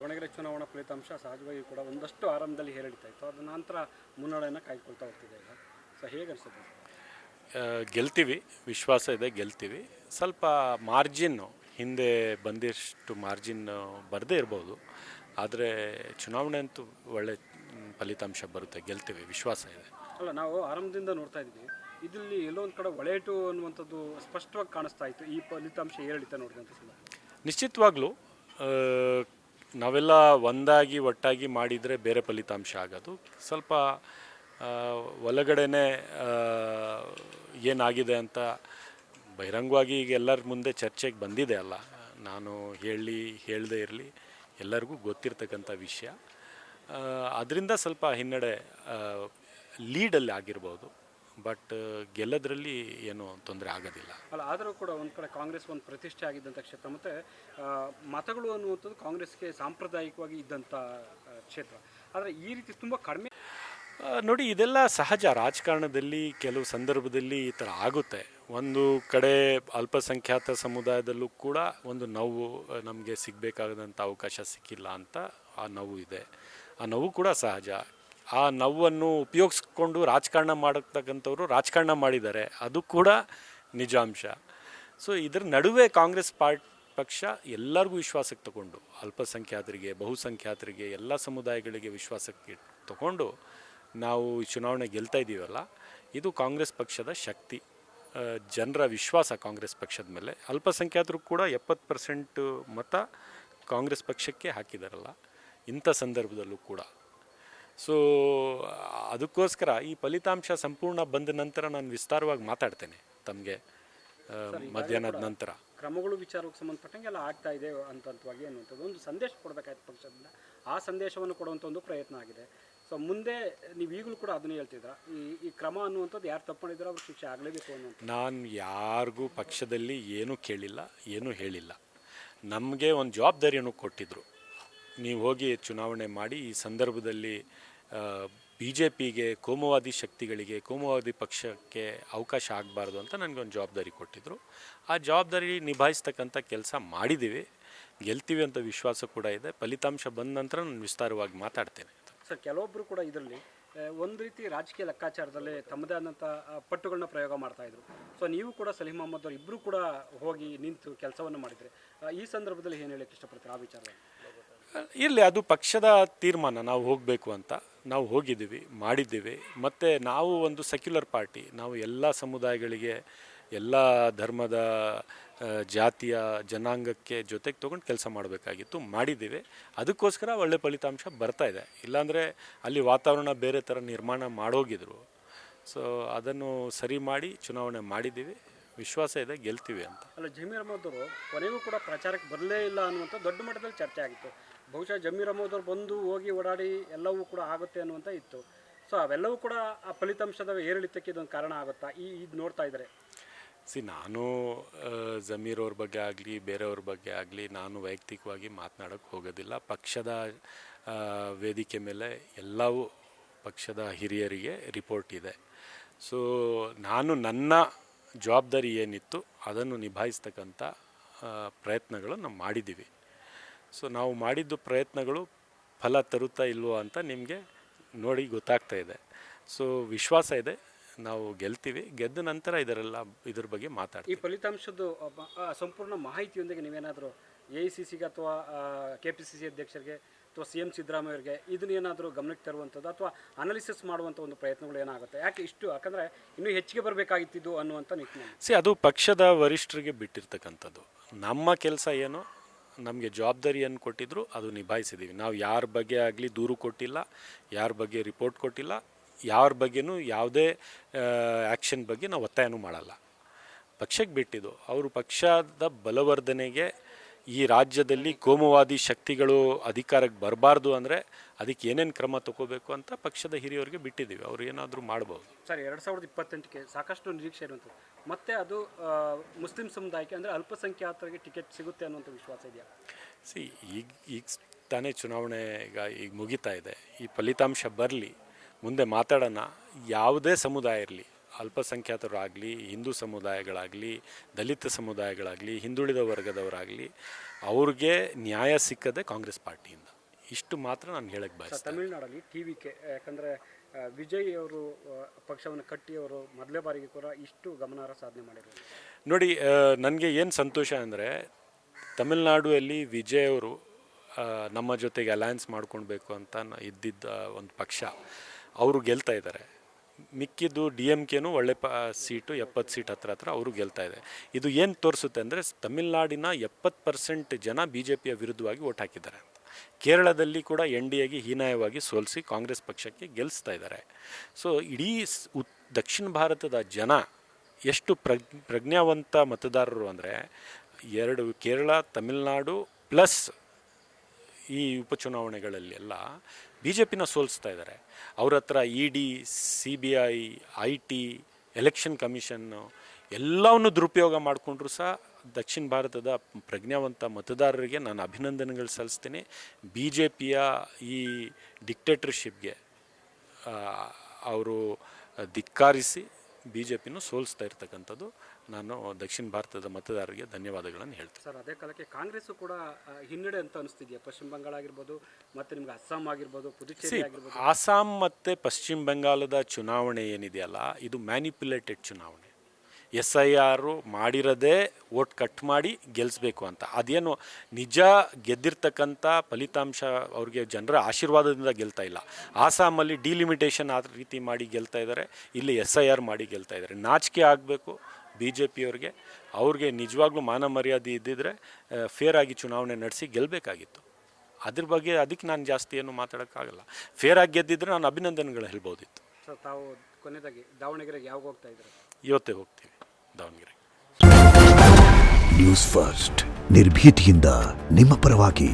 ದಾವಣಗೆರೆ ಚುನಾವಣಾ ಫಲಿತಾಂಶ ಸಹಜವಾಗಿ ಕೂಡ ಒಂದಷ್ಟು ಆರಂಭದಲ್ಲಿ ಹೇರಿಡ್ತಾ ಇತ್ತು, ಅದ ನಂತರ ಮುನ್ನಡೆಯನ್ನು ಕಾಯ್ಕೊಳ್ತಾ ಹೋಗ್ತಿದೆ ಈಗ. ಸೊ ಹೇಗೆ ಅನಿಸುತ್ತೆ? ಗೆಲ್ತೀವಿ, ವಿಶ್ವಾಸ ಇದೆ, ಗೆಲ್ತೀವಿ. ಸ್ವಲ್ಪ ಮಾರ್ಜಿನ್ನು ಹಿಂದೆ ಬಂದಿಷ್ಟು ಮಾರ್ಜಿನ್ ಬರದೇ ಇರ್ಬೋದು, ಆದರೆ ಚುನಾವಣೆ ಅಂತೂ ಒಳ್ಳೆ ಫಲಿತಾಂಶ ಬರುತ್ತೆ, ಗೆಲ್ತೀವಿ, ವಿಶ್ವಾಸ ಇದೆ. ಅಲ್ಲ, ನಾವು ಆರಂಭದಿಂದ ನೋಡ್ತಾ ಇದ್ವಿ, ಇದರಲ್ಲಿ ಎಲ್ಲೋ ಒಂದು ಕಡೆ ಒಳೆಟು ಅನ್ನುವಂಥದ್ದು ಸ್ಪಷ್ಟವಾಗಿ ಕಾಣಿಸ್ತಾ ಇತ್ತು ಈ ಫಲಿತಾಂಶ ಏರಿಳಿತ ನೋಡಿದಂಥ ಸಂದರ್ಭ. ನಿಶ್ಚಿತವಾಗ್ಲೂ ನಾವೆಲ್ಲ ಒಂದಾಗಿ ಒಟ್ಟಾಗಿ ಮಾಡಿದರೆ ಬೇರೆ ಫಲಿತಾಂಶ ಆಗೋದು. ಸ್ವಲ್ಪ ಒಳಗಡೆನೆ ಏನಾಗಿದೆ ಅಂತ ಬಹಿರಂಗವಾಗಿ ಈಗ ಎಲ್ಲರ ಮುಂದೆ ಚರ್ಚೆಗೆ ಬಂದಿದೆ ಅಲ್ಲ, ನಾನು ಹೇಳದೇ ಇರಲಿ, ಎಲ್ಲರಿಗೂ ಗೊತ್ತಿರ್ತಕ್ಕಂಥ ವಿಷಯ. ಅದರಿಂದ ಸ್ವಲ್ಪ ಹಿನ್ನಡೆ ಲೀಡಲ್ಲಿ ಆಗಿರ್ಬೋದು, ಬಟ್ ಗೆಲ್ಲೋದ್ರಲ್ಲಿ ಏನೂ ತೊಂದರೆ ಆಗೋದಿಲ್ಲ. ಅಲ್ಲ, ಆದರೂ ಕೂಡ ಒಂದು ಕಡೆ ಕಾಂಗ್ರೆಸ್ ಒಂದು ಪ್ರತಿಷ್ಠೆ ಆಗಿದ್ದಂಥ ಕ್ಷೇತ್ರ, ಮತ್ತು ಮತಗಳು ಅನ್ನುವಂಥದ್ದು ಕಾಂಗ್ರೆಸ್ಗೆ ಸಾಂಪ್ರದಾಯಿಕವಾಗಿ ಇದ್ದಂಥ ಕ್ಷೇತ್ರ. ಆದರೆ ಈ ರೀತಿ ತುಂಬ ಕಡಿಮೆ. ನೋಡಿ, ಇದೆಲ್ಲ ಸಹಜ. ರಾಜಕಾರಣದಲ್ಲಿ ಕೆಲವು ಸಂದರ್ಭದಲ್ಲಿ ಈ ಥರ ಆಗುತ್ತೆ. ಒಂದು ಕಡೆ ಅಲ್ಪಸಂಖ್ಯಾತ ಸಮುದಾಯದಲ್ಲೂ ಕೂಡ ಒಂದು ನೋವು, ನಮಗೆ ಸಿಗಬೇಕಾದಂಥ ಅವಕಾಶ ಸಿಕ್ಕಿಲ್ಲ ಅಂತ ಆ ನೋವು ಇದೆ. ಆ ನೋವು ಕೂಡ ಸಹಜ. ಆ ನೋವನ್ನು ಉಪಯೋಗಿಸ್ಕೊಂಡು ರಾಜಕಾರಣ ಮಾಡತಕ್ಕಂಥವ್ರು ರಾಜಕಾರಣ ಮಾಡಿದ್ದಾರೆ, ಅದು ಕೂಡ ನಿಜಾಂಶ. ಸೊ ಇದರ ನಡುವೆ ಕಾಂಗ್ರೆಸ್ ಪಕ್ಷ ಎಲ್ಲರಿಗೂ ವಿಶ್ವಾಸಕ್ಕೆ ತಗೊಂಡು, ಅಲ್ಪಸಂಖ್ಯಾತರಿಗೆ, ಬಹುಸಂಖ್ಯಾತರಿಗೆ, ಎಲ್ಲ ಸಮುದಾಯಗಳಿಗೆ ವಿಶ್ವಾಸಕ್ಕೆ ತಗೊಂಡು ನಾವು ಈ ಚುನಾವಣೆ ಗೆಲ್ತಾ ಇದ್ದೀವಲ್ಲ, ಇದು ಕಾಂಗ್ರೆಸ್ ಪಕ್ಷದ ಶಕ್ತಿ, ಜನರ ವಿಶ್ವಾಸ ಕಾಂಗ್ರೆಸ್ ಪಕ್ಷದ ಮೇಲೆ. ಅಲ್ಪಸಂಖ್ಯಾತರು ಕೂಡ 70% ಮತ ಕಾಂಗ್ರೆಸ್ ಪಕ್ಷಕ್ಕೆ ಹಾಕಿದಾರಲ್ಲ ಇಂಥ ಸಂದರ್ಭದಲ್ಲೂ ಕೂಡ. ಸೊ ಅದಕ್ಕೋಸ್ಕರ ಈ ಫಲಿತಾಂಶ ಸಂಪೂರ್ಣ ಬಂದ ನಂತರ ನಾನು ವಿಸ್ತಾರವಾಗಿ ಮಾತಾಡ್ತೇನೆ ತಮಗೆ ಮಧ್ಯಾಹ್ನದ ನಂತರ. ಕ್ರಮಗಳು ವಿಚಾರಕ್ಕೆ ಸಂಬಂಧಪಟ್ಟಂಗೆ ಎಲ್ಲ ಆಗ್ತಾ ಇದೆ ಹಂತವಾಗಿ ಅನ್ನುವಂಥದ್ದು ಒಂದು ಸಂದೇಶ ಕೊಡಬೇಕಾಯ್ತು ಪಕ್ಷದಿಂದ. ಆ ಸಂದೇಶವನ್ನು ಕೊಡುವಂಥ ಒಂದು ಪ್ರಯತ್ನ ಆಗಿದೆ. ಸೊ ಮುಂದೆ ನೀವು ಈಗಲೂ ಕೂಡ ಅದನ್ನೇ ಹೇಳ್ತಿದ್ರ, ಈ ಕ್ರಮ ಅನ್ನುವಂಥದ್ದು ಯಾರು ತಪ್ಪು ಮಾಡಿದ್ರೆ ಅವ್ರಿಗೆ ಶಿಕ್ಷೆ ಆಗಲೇಬೇಕು ಅನ್ನುವಂಥ. ನಾನು ಯಾರಿಗೂ ಪಕ್ಷದಲ್ಲಿ ಏನೂ ಕೇಳಿಲ್ಲ, ಏನೂ ಹೇಳಿಲ್ಲ. ನಮಗೆ ಒಂದು ಜವಾಬ್ದಾರಿಯನ್ನು ಕೊಟ್ಟಿದ್ದರು, ನೀವು ಹೋಗಿ ಚುನಾವಣೆ ಮಾಡಿ, ಈ ಸಂದರ್ಭದಲ್ಲಿ BJPಗೆ, ಕೋಮುವಾದಿ ಶಕ್ತಿಗಳಿಗೆ, ಕೋಮುವಾದಿ ಪಕ್ಷಕ್ಕೆ ಅವಕಾಶ ಆಗಬಾರ್ದು ಅಂತ ನನಗೊಂದು ಜವಾಬ್ದಾರಿ ಕೊಟ್ಟಿದ್ದರು. ಆ ಜವಾಬ್ದಾರಿ ನಿಭಾಯಿಸ್ತಕ್ಕಂಥ ಕೆಲಸ ಮಾಡಿದ್ದೀವಿ, ಗೆಲ್ತೀವಿ ಅಂತ ವಿಶ್ವಾಸ ಕೂಡ ಇದೆ. ಫಲಿತಾಂಶ ಬಂದ ನಂತರ ನಾನು ವಿಸ್ತಾರವಾಗಿ ಮಾತಾಡ್ತೇನೆ. ಸರ್, ಕೆಲವೊಬ್ಬರು ಕೂಡ ಇದರಲ್ಲಿ ಒಂದು ರೀತಿ ರಾಜಕೀಯ ಲೆಕ್ಕಾಚಾರದಲ್ಲೇ ತಮ್ಮದೇ ಆದಂಥ ಪಟ್ಟುಗಳನ್ನ ಪ್ರಯೋಗ ಮಾಡ್ತಾಯಿದ್ರು. ಸೊ ನೀವು ಕೂಡ ಸಲೀಂ ಅಹ್ಮದ್ ಅವರು ಇಬ್ಬರು ಕೂಡ ಹೋಗಿ ನಿಂತು ಕೆಲಸವನ್ನು ಮಾಡಿದರೆ, ಈ ಸಂದರ್ಭದಲ್ಲಿ ಏನು ಹೇಳಕ್ಕೆ ಇಷ್ಟಪಡ್ತಾರೆ ಆ ವಿಚಾರದಲ್ಲಿ? ಇರಲಿ, ಅದು ಪಕ್ಷದ ತೀರ್ಮಾನ. ನಾವು ಹೋಗಬೇಕು ಅಂತ ನಾವು ಹೋಗಿದ್ದೀವಿ, ಮಾಡಿದ್ದೀವಿ. ಮತ್ತು ನಾವು ಒಂದು ಸೆಕ್ಯುಲರ್ ಪಾರ್ಟಿ, ನಾವು ಎಲ್ಲ ಸಮುದಾಯಗಳಿಗೆ, ಎಲ್ಲ ಧರ್ಮದ, ಜಾತಿಯ, ಜನಾಂಗಕ್ಕೆ ಜೊತೆಗೆ ತೊಗೊಂಡು ಕೆಲಸ ಮಾಡಬೇಕಾಗಿತ್ತು, ಮಾಡಿದ್ದೀವಿ. ಅದಕ್ಕೋಸ್ಕರ ಒಳ್ಳೆ ಫಲಿತಾಂಶ ಬರ್ತಾ ಇದೆ. ಇಲ್ಲಾಂದರೆ ಅಲ್ಲಿ ವಾತಾವರಣ ಬೇರೆ ಥರ ನಿರ್ಮಾಣ ಮಾಡೋಗಿದ್ರು. ಸೊ ಅದನ್ನು ಸರಿ ಮಾಡಿ ಚುನಾವಣೆ ಮಾಡಿದ್ದೀವಿ, ವಿಶ್ವಾಸ ಇದೆ, ಗೆಲ್ತೀವಿ ಅಂತ. ಅಲ್ಲ, ಜಮೀರ್ ಅಹ್ಮದ್ ಅವರು ಕೊನೆಗೂ ಕೂಡ ಪ್ರಚಾರಕ್ಕೆ ಬರಲೇ ಇಲ್ಲ ಅನ್ನುವಂಥ ದೊಡ್ಡ ಮಟ್ಟದಲ್ಲಿ ಚರ್ಚೆ ಆಗಿತ್ತು. ಬಹುಶಃ ಜಮೀರ್ ಅಹ್ಮದ್ ಅವರು ಬಂದು ಹೋಗಿ ಓಡಾಡಿ ಎಲ್ಲವೂ ಕೂಡ ಆಗುತ್ತೆ ಅನ್ನುವಂಥ ಇತ್ತು. ಸೊ ಅವೆಲ್ಲವೂ ಕೂಡ ಆ ಫಲಿತಾಂಶದ ಏರಿಳಿತಕ್ಕೆ ಇದೊಂದು ಕಾರಣ ಆಗುತ್ತಾ ಇದು ನೋಡ್ತಾ ಇದ್ದಾರೆ? ನಾನು ಜಮೀರ್ ಅವ್ರ ಬಗ್ಗೆ ಆಗಲಿ, ಬೇರೆಯವ್ರ ಬಗ್ಗೆ ಆಗಲಿ ನಾನು ವೈಯಕ್ತಿಕವಾಗಿ ಮಾತನಾಡೋಕ್ಕೆ ಹೋಗೋದಿಲ್ಲ. ಪಕ್ಷದ ವೇದಿಕೆ ಮೇಲೆ ಎಲ್ಲವೂ ಪಕ್ಷದ ಹಿರಿಯರಿಗೆ ರಿಪೋರ್ಟ್ ಇದೆ. ಸೊ ನಾನು ನನ್ನ ಜವಾಬ್ದಾರಿ ಏನಿತ್ತು ಅದನ್ನು ನಿಭಾಯಿಸ್ತಕ್ಕಂಥ ಪ್ರಯತ್ನಗಳು ನಾವು ಮಾಡಿದ್ದೀವಿ. ಸೊ ನಾವು ಮಾಡಿದ್ದು ಪ್ರಯತ್ನಗಳು ಫಲ ತರುತ್ತಾ ಇಲ್ವೋ ಅಂತ ನಿಮಗೆ ನೋಡಿ ಗೊತ್ತಾಗ್ತಾ ಇದೆ. ಸೊ ವಿಶ್ವಾಸ ಇದೆ, ನಾವು ಗೆಲ್ತೀವಿ. ಗೆದ್ದ ನಂತರ ಇದ್ರ ಬಗ್ಗೆ ಮಾತಾಡ್ತೀವಿ. ಈ ಫಲಿತಾಂಶದ್ದು ಸಂಪೂರ್ಣ ಮಾಹಿತಿಯೊಂದಿಗೆ ನೀವೇನಾದರೂ AICCಗೆ ಅಥವಾ KPCC ಅಧ್ಯಕ್ಷರಿಗೆ ಅಥವಾ CM ಸಿದ್ದರಾಮಯ್ಯ ಅವರಿಗೆ ಇದನ್ನೇನಾದರೂ ಗಮನಕ್ಕೆ ತರುವಂಥದ್ದು ಅಥವಾ ಅನಾಲಿಸಿಸ್ ಮಾಡುವಂಥ ಒಂದು ಪ್ರಯತ್ನಗಳು ಏನಾಗುತ್ತೆ? ಯಾಕೆ ಇಷ್ಟು? ಯಾಕಂದರೆ ಇನ್ನೂ ಹೆಚ್ಚಿಗೆ ಬರಬೇಕಾಗಿತ್ತು ಅನ್ನುವಂಥ ನಿಟ್ಟಿನಲ್ಲಿ. ಅದು ಪಕ್ಷದ ವರಿಷ್ಠರಿಗೆ ಬಿಟ್ಟಿರ್ತಕ್ಕಂಥದ್ದು. ನಮ್ಮ ಕೆಲಸ ಏನು, ನಮಗೆ ಜವಾಬ್ದಾರಿಯನ್ನು ಕೊಟ್ಟಿದ್ದರು, ಅದು ನಿಭಾಯಿಸಿದ್ದೀವಿ. ನಾವು ಯಾರ ಬಗ್ಗೆ ಆಗಲಿ ದೂರು ಕೊಟ್ಟಿಲ್ಲ, ಯಾರ ಬಗ್ಗೆ ರಿಪೋರ್ಟ್ ಕೊಟ್ಟಿಲ್ಲ, ಯಾರ ಬಗ್ಗೆನೂ ಯಾವುದೇ ಆ್ಯಕ್ಷನ್ ಬಗ್ಗೆ ನಾವು ಒತ್ತಾಯನೂ ಮಾಡಲ್ಲ. ಪಕ್ಷಕ್ಕೆ ಬಿಟ್ಟಿದ್ದು. ಅವರು ಪಕ್ಷದ ಬಲವರ್ಧನೆಗೆ ಈ ರಾಜ್ಯದಲ್ಲಿ ಕೋಮುವಾದಿ ಶಕ್ತಿಗಳು ಅಧಿಕಾರಕ್ಕೆ ಬರಬಾರ್ದು ಅಂದರೆ ಅದಕ್ಕೆ ಏನೇನು ಕ್ರಮ ತಗೋಬೇಕು ಅಂತ ಪಕ್ಷದ ಹಿರಿಯವರಿಗೆ ಬಿಟ್ಟಿದ್ದೀವಿ. ಅವರು ಏನಾದರೂ ಮಾಡ್ಬೋದು. ಸರ್, 2028ಕ್ಕೆ ಸಾಕಷ್ಟು ನಿರೀಕ್ಷೆ ಇರುವಂಥದ್ದು. ಮತ್ತೆ ಅದು ಮುಸ್ಲಿಂ ಸಮುದಾಯಕ್ಕೆ ಅಂದರೆ ಅಲ್ಪಸಂಖ್ಯಾತರಿಗೆ ಟಿಕೆಟ್ ಸಿಗುತ್ತೆ ಅನ್ನುವಂಥ ವಿಶ್ವಾಸ ಇದೆಯಾ? ಈಗ ತಾನೇ ಚುನಾವಣೆ ಈಗ ಮುಗಿತಾ ಇದೆ. ಈ ಫಲಿತಾಂಶ ಬರಲಿ, ಮುಂದೆ ಮಾತಾಡೋಣ. ಯಾವುದೇ ಸಮುದಾಯ ಇರಲಿ, ಅಲ್ಪಸಂಖ್ಯಾತರಾಗಲಿ, ಹಿಂದೂ ಸಮುದಾಯಗಳಾಗಲಿ, ದಲಿತ ಸಮುದಾಯಗಳಾಗಲಿ, ಹಿಂದುಳಿದ ವರ್ಗದವರಾಗಲಿ ಅವ್ರಿಗೆ ನ್ಯಾಯ ಸಿಕ್ಕದೆ ಕಾಂಗ್ರೆಸ್ ಪಾರ್ಟಿಯಿಂದ. ಇಷ್ಟು ಮಾತ್ರ ನಾನು ಹೇಳಕ್ಕೆ ಬಯಸ್ತೇನೆ. ತಮಿಳುನಾಡಲ್ಲಿ TVK, ಯಾಕಂದರೆ ವಿಜಯ್ ಅವರು ಪಕ್ಷವನ್ನು ಕಟ್ಟಿ ಅವರು ಮೊದಲೇ ಬಾರಿಗೆ ಕೂಡ ಇಷ್ಟು ಗಮನಾರ್ಹ ಸಾಧನೆ ಮಾಡಿರೋದು ನೋಡಿ. ನನಗೆ ಏನು ಸಂತೋಷ ಅಂದರೆ ತಮಿಳುನಾಡುವಲ್ಲಿ ವಿಜಯ್ ಅವರು ನಮ್ಮ ಜೊತೆಗೆ ಅಲಯನ್ಸ್ ಮಾಡ್ಕೊಳ್ಬೇಕು ಅಂತ ಇದ್ದಿದ್ದ ಒಂದು ಪಕ್ಷ, ಅವರು ಗೆಲ್ತಾ ಇದ್ದಾರೆ. ಮಿಕ್ಕಿದ್ದು DMKನೂ ಒಳ್ಳೆ ಸೀಟು 70 ಸೀಟ್ ಹತ್ರ ಅವರು ಗೆಲ್ತಾ ಇದೆ. ಇದು ಏನು ತೋರಿಸುತ್ತೆ ಅಂದರೆ ತಮಿಳುನಾಡಿನ 70% ಜನ BJPಯ ವಿರುದ್ಧವಾಗಿ ಓಟ್ ಹಾಕಿದ್ದಾರೆ ಅಂತ. ಕೇರಳದಲ್ಲಿ ಕೂಡ NDAಗೆ ಹೀನಾಯವಾಗಿ ಸೋಲಿಸಿ ಕಾಂಗ್ರೆಸ್ ಪಕ್ಷಕ್ಕೆ ಗೆಲ್ಲಿಸ್ತಾ ಇದ್ದಾರೆ. ಸೊ ಇಡೀ ದಕ್ಷಿಣ ಭಾರತದ ಜನ ಎಷ್ಟು ಪ್ರಜ್ಞಾವಂತ ಮತದಾರರು ಅಂದರೆ, 2 ಕೇರಳ, ತಮಿಳುನಾಡು ಪ್ಲಸ್ ಈ ಉಪಚುನಾವಣೆಗಳಲ್ಲೆಲ್ಲ BJPನ ಸೋಲಿಸ್ತಾ ಇದ್ದಾರೆ. ಅವ್ರ ಹತ್ರ ED, CBI, IT, election commission ಎಲ್ಲವನ್ನು ದುರುಪಯೋಗ ಮಾಡಿಕೊಂಡ್ರು ಸಹ ದಕ್ಷಿಣ ಭಾರತದ ಪ್ರಜ್ಞಾವಂತ ಮತದಾರರಿಗೆ ನಾನು ಅಭಿನಂದನೆಗಳು ಸಲ್ಲಿಸ್ತೀನಿ. BJPಯ ಈ ಡಿಕ್ಟೇಟರ್ಶಿಪ್ಗೆ ಅವರು ಧಿಕ್ಕಾರಿಸಿ BJPನೂ ಸೋಲಿಸ್ತಾ ಇರ್ತಕ್ಕಂಥದ್ದು ನಾನು ದಕ್ಷಿಣ ಭಾರತದ ಮತದಾರರಿಗೆ ಧನ್ಯವಾದಗಳನ್ನು ಹೇಳ್ತೀನಿ. ಸರ್, ಅದೇ ಕಾಲಕ್ಕೆ ಕಾಂಗ್ರೆಸ್ಸು ಕೂಡ ಹಿನ್ನಡೆ ಅಂತ ಅನಿಸ್ತಿದೆಯಾ? ಪಶ್ಚಿಮ ಬಂಗಾಳ ಆಗಿರ್ಬೋದು, ಮತ್ತು ನಿಮ್ಗೆ ಅಸ್ಸಾಂ ಆಗಿರ್ಬೋದು, ಪುದುಚೇರಿ ಆಗಿರ್ಬೋದು. ಅಸ್ಸಾಂ ಮತ್ತು ಪಶ್ಚಿಮ ಬಂಗಾಳದ ಚುನಾವಣೆ ಏನಿದೆಯಲ್ಲ, ಇದು ಮ್ಯಾನಿಪ್ಯುಲೇಟೆಡ್ ಚುನಾವಣೆ. SIR ಮಾಡಿರೋದೇ ವೋಟ್ ಕಟ್ ಮಾಡಿ ಗೆಲ್ಲಿಸ್ಬೇಕು ಅಂತ. ಅದೇನು ನಿಜ ಗೆದ್ದಿರ್ತಕ್ಕಂಥ ಫಲಿತಾಂಶ ಅವ್ರಿಗೆ ಜನರ ಆಶೀರ್ವಾದದಿಂದ ಗೆಲ್ತಾ ಇಲ್ಲ. ಆಸಾಮಲ್ಲಿ ಡಿಲಿಮಿಟೇಷನ್ ಆ ರೀತಿ ಮಾಡಿ ಗೆಲ್ತಾ ಇದ್ದಾರೆ, ಇಲ್ಲಿ SIR ಮಾಡಿ ಗೆಲ್ತಾ ಇದ್ದಾರೆ. ನಾಚಿಕೆ ಆಗಬೇಕು BJPಯವ್ರಿಗೆ. ಅವ್ರಿಗೆ ನಿಜವಾಗ್ಲೂ ಮಾನ ಮರ್ಯಾದೆ ಇದ್ದಿದ್ರೆ ಫೇರ್ ಆಗಿ ಚುನಾವಣೆ ನಡೆಸಿ ಗೆಲ್ಲಬೇಕಾಗಿತ್ತು. ಅದ್ರ ಬಗ್ಗೆ ಅದಕ್ಕೆ ನಾನು ಜಾಸ್ತಿ ಏನು ಮಾತಾಡೋಕ್ಕಾಗಲ್ಲ. ಫೇರ್ ಆಗಿ ಗೆದ್ದಿದ್ರೆ ನಾನು ಅಭಿನಂದನೆಗಳು ಹೇಳ್ಬೋದಿತ್ತು. ಸರ್, ತಾವು ಕೊನೆಯದಾಗಿ ದಾವಣಗೆರೆಗೆ ಯಾವಾಗ ಹೋಗ್ತಾ ಇದ್ದಾರೆ? ಇವತ್ತೇ ಹೋಗ್ತೀವಿ ದಾವಣಗೆರೆ. ನ್ಯೂಸ್ ಫಸ್ಟ್, ನಿರ್ಭೀತಿಯಿಂದ ನಿಮ್ಮ ಪರವಾಗಿ.